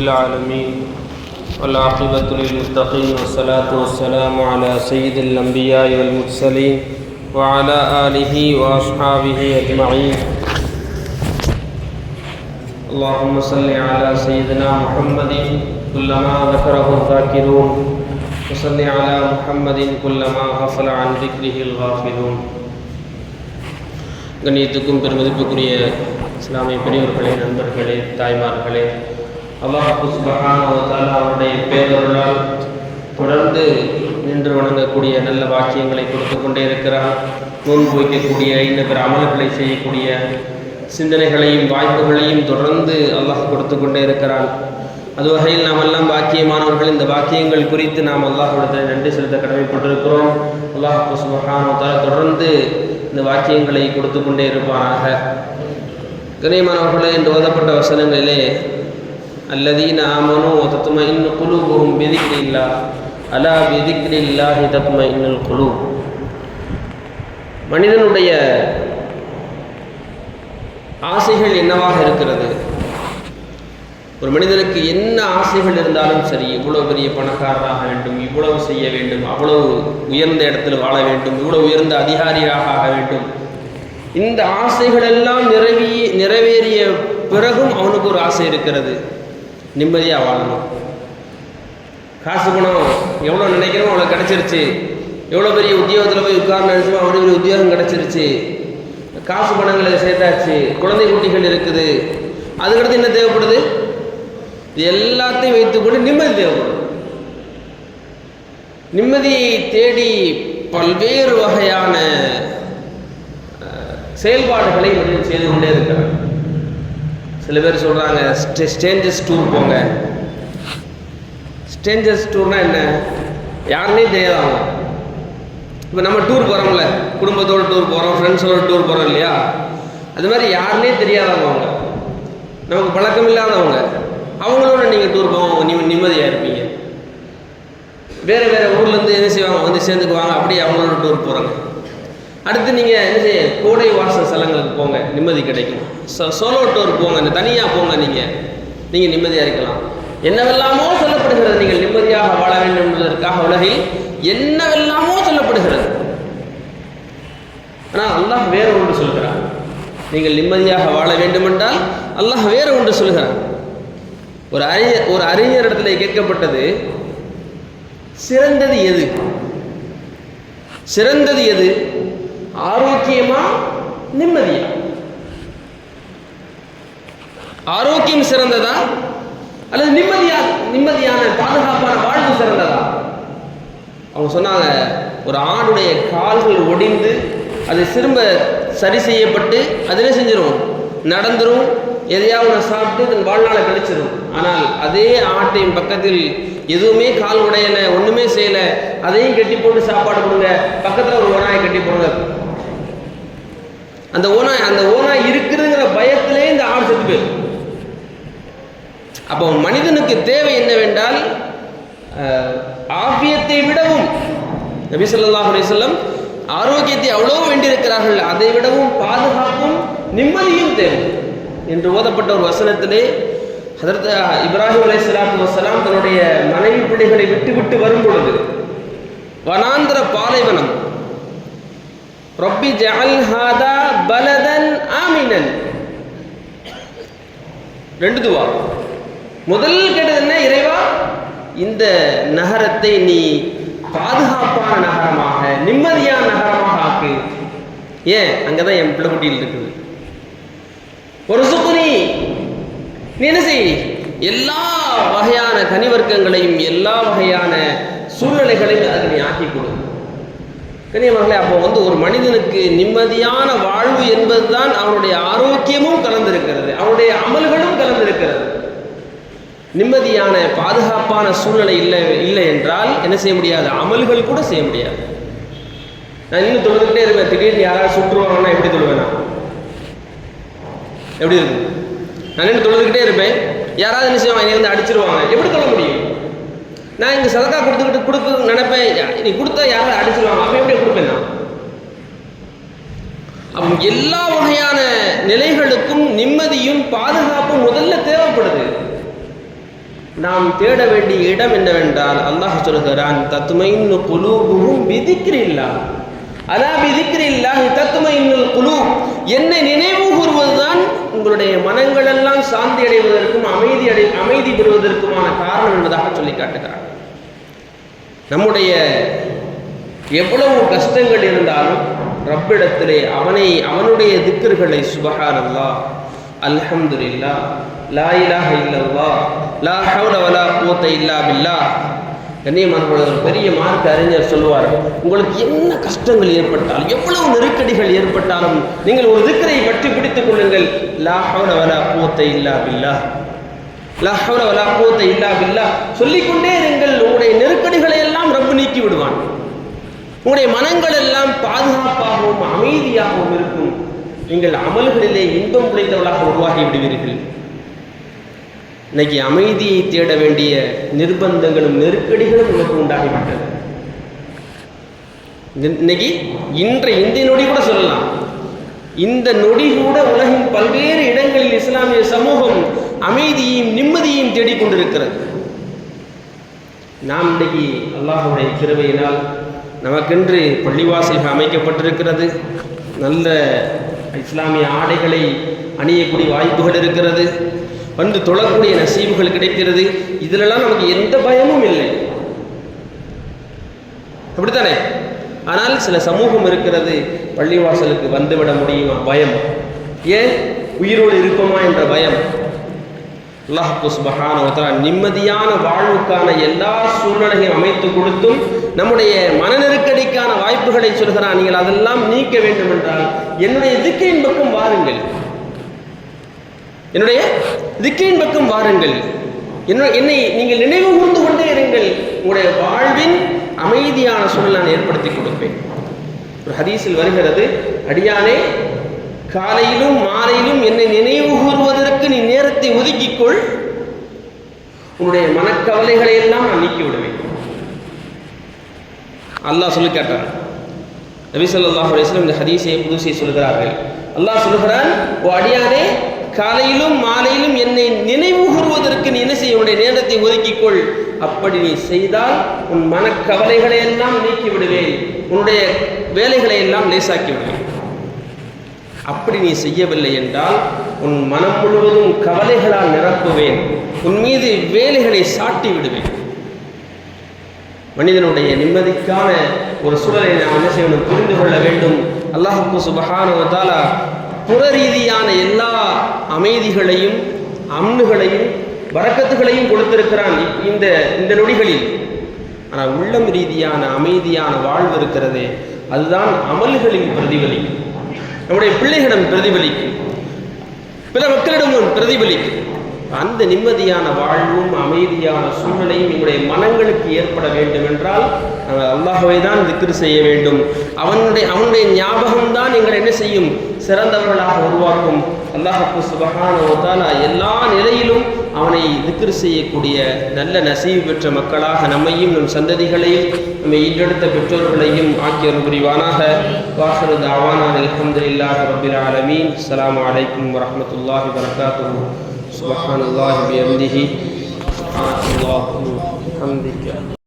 العالمين والعاقبة للمتقين والصلاة والسلام على سيد الأنبياء والمرسلين وعلى آله وأصحابه أجمعين. اللهم صل على سيدنا محمد كلما ذكره الذاكرون وصل على محمد كلما غفل عن ذكره الغافلون. கண்ணியத்துக்கும் பெருமதிப்புக்குரிய இஸ்லாமிய பெரியவர்களே, நண்பர்களே, தாய்மார்களே, அல்லாஹ் சுப்ஹானஹு வ தஆலா அவருடைய பேரருளால் தொடர்ந்து நின்று வணங்கக்கூடிய நல்ல வாக்கியங்களை கொடுத்து கொண்டே இருக்கிறார். நோன்பு வைக்கக்கூடிய, இன்ன பிற அமல்களை செய்யக்கூடிய சிந்தனைகளையும் வாய்ப்புகளையும் தொடர்ந்து அல்லாஹ் கொடுத்து கொண்டே இருக்கிறான். அது வகையில் நாம் எல்லாம் பாக்கியமானவர்கள். இந்த வாக்கியங்கள் குறித்து நாம் அல்லாஹ்விடத்தில் நன்றி செலுத்த கடமைப்பட்டிருக்கிறோம். அல்லாஹ் சுப்ஹானஹு வ தஆலா தொடர்ந்து இந்த வாக்கியங்களை கொடுத்து கொண்டே இருப்பானாக. கண்ணியமானவர்களே, என்று ஓதப்பட்ட வசனங்களிலே அல்லதீன ஆமனூ வ தத்மஇன்னு குலூபுஹும் பிதிக்ரில்லாஹ் அலா பிதிக்ரில்லாஹி தத்மஇன்னுல் குலூப். மனிதனுடைய ஆசைகள் என்னவாக இருக்கிறது? ஒரு மனிதனுக்கு என்ன ஆசைகள் இருந்தாலும் சரி, இவ்வளவு பெரிய பணக்காரராக வேண்டும், இவ்வளவு செய்ய வேண்டும், அவ்வளவு உயர்ந்த இடத்தில் வாழ வேண்டும், இவ்வளவு உயர்ந்த அதிகாரியாக ஆக வேண்டும், இந்த ஆசைகள் எல்லாம் நிறைவேறிய பிறகும் அவனுக்கு ஒரு ஆசை இருக்கிறது, நிம்மதியாக வாழணும். காசு பணம் எவ்வளோ நினைக்கிறோம் அவ்வளோ கிடச்சிருச்சு, எவ்வளோ பெரிய உத்தியோகத்தில் போய் உட்கார்ந்து நினச்சோம் அவ்வளோ பெரிய உத்தியோகம் கிடச்சிருச்சு, காசு பணங்களை சேர்த்தாச்சு, குழந்தை குட்டிகள் இருக்குது, அதுக்கடுத்து என்ன தேவைப்படுது? இது எல்லாத்தையும் வைத்துக்கொண்டு நிம்மதி தேவைப்படும். நிம்மதியை தேடி பல்வேறு வகையான செயல்பாடுகளை மனிதன் செய்து கொண்டே இருக்கிறார். சில பேர் சொல்கிறாங்க ஸ்ட்ரேஞ்சர்ஸ் டூர் போங்க. ஸ்ட்ரேஞ்சர்ஸ் டூர்னால் என்ன? யாருன்னே தெரியாதவங்க. இப்போ நம்ம டூர் போகிறோம்ல, குடும்பத்தோடு டூர் போகிறோம், ஃப்ரெண்ட்ஸோடு டூர் போகிறோம் இல்லையா? அது மாதிரி யாருன்னே தெரியாதவங்க, அவங்க நமக்கு பழக்கம் இல்லாதவங்க, அவங்களோட நீங்கள் டூர் போவோம், நிம்மதியாக இருப்பீங்க. வேறு வேறு ஊர்லேருந்து என்ன செய்வாங்க, வந்து சேர்ந்துக்குவாங்க, அப்படியே அவங்களோட டூர் போகிறாங்க. அடுத்து நீங்கள் என்ன செய்ய, கோடை வாச ஸ்தலங்களுக்கு போங்க, நிம்மதி கிடைக்கும். சோலோ டூர் போங்க, தனியாக போங்க, நீங்கள் நிம்மதியாக இருக்கலாம். என்னவெல்லாமோ சொல்லப்படுகிறது, நீங்கள் நிம்மதியாக வாழ வேண்டும் என்பதற்காக உலகில் என்னவெல்லாமோ சொல்லப்படுகிறது. ஆனால் அல்லாஹ் வேறு ஒன்று சொல்கிறார். நீங்கள் நிம்மதியாக வாழ வேண்டுமென்றால் அல்லாஹ் வேறு ஒன்று சொல்கிறார். ஒரு அறிஞரிடத்தில் கேட்கப்பட்டது, சிறந்தது எது? சிறந்தது எது? ஆரோக்கியமா, நிம்மதியா? ஆரோக்கியம் சிறந்ததா அல்லது நிம்மதியான பாதுகாப்பான வாழ்வு சிறந்ததா? அவங்க சொன்னாங்க, ஒரு ஆணுடைய கால்கள் ஒடிந்து அது திரும்ப சரி செய்யப்பட்டு அதிலே செஞ்சிடும், நடந்துரும், எதையாவது சாப்பிட்டு தன் வாழ்நாளை கழிச்சிடும். ஆனால் அதே ஆட்டின் பக்கத்தில் எதுவுமே கால் உடையலை, ஒன்றுமே செய்யலை, அதையும் கட்டி போட்டு சாப்பாடு கொடுங்க, பக்கத்தில் ஒரு ஓனாயை கட்டி போடுங்க. அந்த ஓனாய் இருக்குதுங்கிற பயத்திலே இந்த ஆடு செத்து போயிடும். அப்போ மனிதனுக்கு தேவை என்னவென்றால், ஆபியத்தை விடவும், நபி ஸல்லல்லாஹு அலைஹி வஸல்லம் ஆரோக்கியத்தை அவ்வளவு வேண்டியிருக்கிறார்கள், அதை விடவும் பாதுகாப்பும் நிம்மதியும் தேவை என்று ஓதப்பட்ட ஒரு வசனத்திலே ஹதரத் இப்ராஹிம் அலைஹிஸ்ஸலாத்து வஸ்ஸலாம் தன்னுடைய மனைவி பிள்ளைகளை விட்டு வரும் பொழுது வனாந்திர பாலைவனம், ரப்பி ஜஅல் ஹாதா பலதன் ஆமினன், ரெண்டு துவா. முதல் கேட்டது என்ன? இறைவா, இந்த நகரத்தை நீ பாதுகாப்பான நகரமாக, நிம்மதியான நகரமாக ஆக்கு. ஏன்? அங்கதான் என் பிள்ளைக்குட்டியில் இருக்குது. ஒரு சுக்குனி, நீ என்ன செய், எல்லா வகையான கனிவர்க்கங்களையும் எல்லா வகையான சூழ்நிலைகளையும் அதுக்கு நீ ஆக்கி கொடு. கனியமர்களே, அப்போ ஒரு மனிதனுக்கு நிம்மதியான வாழ்வு என்பதுதான் அவனுடைய ஆரோக்கியமும் கலந்திருக்கிறது, அவனுடைய அமல்களும் கலந்திருக்கிறது. நிம்மதியான பாதுகாப்பான சூழ்நிலை இல்லை என்றால் என்ன செய்ய முடியாது? அமல்கள் கூட செய்ய முடியாது. நான் இன்னும் தொழுதுகிட்டே இருப்பேன், திடீர்னு யாராவது சுற்றுவாங்கன்னா எப்படி தொழுவேனா? எப்படி இருக்கு? நான் இன்னும் தொழுதுகிட்டே இருப்பேன், யாராவது என்ன செய்வாங்க, இருந்து அடிச்சிருவாங்க, எப்படி தொழ முடியும்? நான் இங்கே சதக்கா கொடுக்க நினைப்பேன், நீ கொடுத்தா யாராவது அடிச்சிருவாங்க, அப்போ எப்படி கொடுப்பேன் நான்? அப்போ எல்லா வகையான நிலைகளுக்கும் நிம்மதியும் பாதுகாப்பும் முதல்ல தேவைப்படுது. நாம் தேட வேண்டிய இடம் என்னவென்றால் அல்லாஹ் சொல்கிறான், தத்மைன்னு குலூபுஹும் பிதிக்ரில்லாஹ் அலா பிதிக்ரில்லாஹி தத்மைன்னுல் குலூப். என்னை நினைவு கூறுவதுதான் உங்களுடைய மனங்கள் எல்லாம் சாந்தி அடைவதற்கும் அமைதி பெறுவதற்குமான காரணம் என்பதாக சொல்லி காட்டுகிறார். நம்முடைய எவ்வளவு கஷ்டங்கள் இருந்தாலும் ரப்பிடத்திலே அவனுடைய திக்ர்களை சுப்ஹானல்லாஹ், அல்ஹம்துலில்லாஹ், லா இலாஹ இல்லல்லாஹ், லா ஹவ்ல வலா குவத்த இல்லா பில்லாஹ். கண்ணியமான பெரிய மார்க்க அறிஞர் சொல்லுவார், உங்களுக்கு என்ன கஷ்டங்கள் ஏற்பட்டாலும் எவ்வளவு நெருக்கடிகள் ஏற்பட்டாலும் நீங்கள் ஒரு திக்ரை பற்றி பிடித்துக் கொள்ளுங்கள். லா ஹவ்ல வலா குவத்த இல்லா பில்லாஹ், லா ஹவ்ல வலா குவத்த இல்லா பில்லாஹ் சொல்லிக்கொண்டே இருங்கள். உங்களுடைய நெருக்கடிகளை எல்லாம் ரப்பு நீக்கி விடுவான். உங்களுடைய மனங்கள் எல்லாம் பாதுகாப்பாகவும் அமைதியாகவும் இருக்கும். நீங்கள் அமல்களிலே இன்பம் பிடித்தவர்களாக உருவாகி விடுவீர்கள். இன்னைக்கு அமைதியை தேட வேண்டிய நிர்பந்தங்களும் நெருக்கடிகளும் நமக்கு உண்டாகிவிட்டது. இன்னைக்கு இந்த நொடி கூட சொல்லலாம், இந்த நொடி கூட உலகின் பல்வேறு இடங்களில் இஸ்லாமிய சமூகம் அமைதியையும் நிம்மதியையும் தேடிக்கொண்டிருக்கிறது. நாம் இன்னைக்கு அல்லாஹ்வுடைய கிருபையினால் நமக்கென்று பள்ளிவாசல்கள் அமைக்கப்பட்டிருக்கிறது. நல்ல இஸ்லாமிய ஆடைகளை அணியக்கூடிய வாய்ப்புகள் இருக்கிறது. வந்து தொழக்கூடிய நசீபுகள் கிடைக்கிறது. இதிலெல்லாம் நமக்கு எந்த பயமும் இல்லை, அப்படித்தானே? ஆனால் சில சமூகம் இருக்கிறது, பள்ளிவாசலுக்கு வந்துவிட முடியுமா பயம். ஏன்? உயிரோடு இருப்போமா என்ற பயம். அல்லாஹ் சுப்ஹானஹு வ தஆலா நிம்மதியான வாழ்வுக்கான எல்லா சூழ்நிலையும் அமைத்து கொடுத்தும் நம்முடைய மன நெருக்கடிக்கான வாய்ப்புகளை சொல்கிறான். நீங்கள் அதெல்லாம் நீக்க வேண்டும் என்றால் என்னுடைய திக்ரின் பக்கம் வாருங்கள், என்னுடைய திக்ரின் பக்கம் வாருங்கள், என்னை நீங்கள் நினைவு கூர்ந்து கொண்டே இருங்கள். உங்களுடைய வாழ்வின் அமைதியான சூழல் நான் ஏற்படுத்தி கொடுப்பேன். ஒரு ஹதீஸில் வருகிறது, அடியானே காலையிலும் மாலையிலும் என்னை நினைவு கூறுவதற்கு நீ நேரத்தை ஒதுக்கிக்கொள், உன்னுடைய மனக்கவலைகளை எல்லாம் நான் நீக்கி விடுவேன். அல்லாஹ் சொல்லி கேட்டார். நபி ஸல்லல்லாஹு அலைஹி வஸல்லம் இந்த ஹதீஸை புதுசை சொல்கிறார்கள். அல்லாஹ் சொல்கிறான், ஓ அடியானே காலையிலும் மாலையிலும் என்னை நினைவு கூறுவதற்கு நீ என்ன செய்ய, உன்னுடைய நேரத்தை ஒதுக்கிக்கொள். அப்படி நீ செய்தால் உன் மனக்கவலைகளை எல்லாம் நீக்கி விடுவேன், உன்னுடைய வேலைகளை எல்லாம் லேசாக்கி விடுவேன். அப்படி நீ செய்யவில்லை என்றால் உன் மனம் முழுவதும் கவலைகளால் நிரப்புவேன், உன் மீது வேலைகளை சாட்டி விடுவேன். மனிதனுடைய நிம்மதிக்கான ஒரு சூழலை நாம் என்ன செய்யணும், புரிந்து கொள்ள வேண்டும். அல்லாஹ் சுப்ஹானஹு வ தஆலா புற ரீதியான எல்லா அமைதிகளையும் அம்னுகளையும் பரக்கத்துகளையும் கொடுத்திருக்கிறான் இந்த நொடிகளில். ஆனால் உள்ளம் ரீதியான அமைதியான வாழ்வு இருக்கிறதே, அதுதான் அமல்களின் பிரதிபலிக்கும், நம்முடைய பிள்ளைகளிடம் பிரதிபலிக்கும், பிற மக்களிடமும் பிரதிபலிக்கும். அந்த நிம்மதியான வாழ்வும் அமைதியான சூழ்நிலையும் எங்களுடைய மனங்களுக்கு ஏற்பட வேண்டும் என்றால் நாங்கள் அல்லாஹ்வை தான் திக்ர் செய்ய வேண்டும். அவனுடைய ஞாபகம்தான் எங்களை என்ன செய்யும், சிறந்தவர்களாக உருவாக்கும். அல்லாஹ் சுப்ஹானஹு வ தஆலா எல்லா நிலையிலும் அவனை திக்ர் செய்யக்கூடிய நல்ல நசீப் பெற்ற மக்களாக நம்மையும் நம் சந்ததிகளையும் நம்மை ஈன்றெடுத்த பெற்றோர்களையும் ஆக்கியருள் புரிவானாக. வாஹிரு தஅவானா அல்ஹம்துலில்லாஹி ரப்பில் ஆலமீன். அஸ்ஸலாமு அலைக்கும் வரஹ்மத்துல்லாஹி வபரகாத்துஹு. சுப்ஹானல்லாஹி பிஹம்திஹி சுப்ஹானல்லாஹி வபிஹம்திஹி.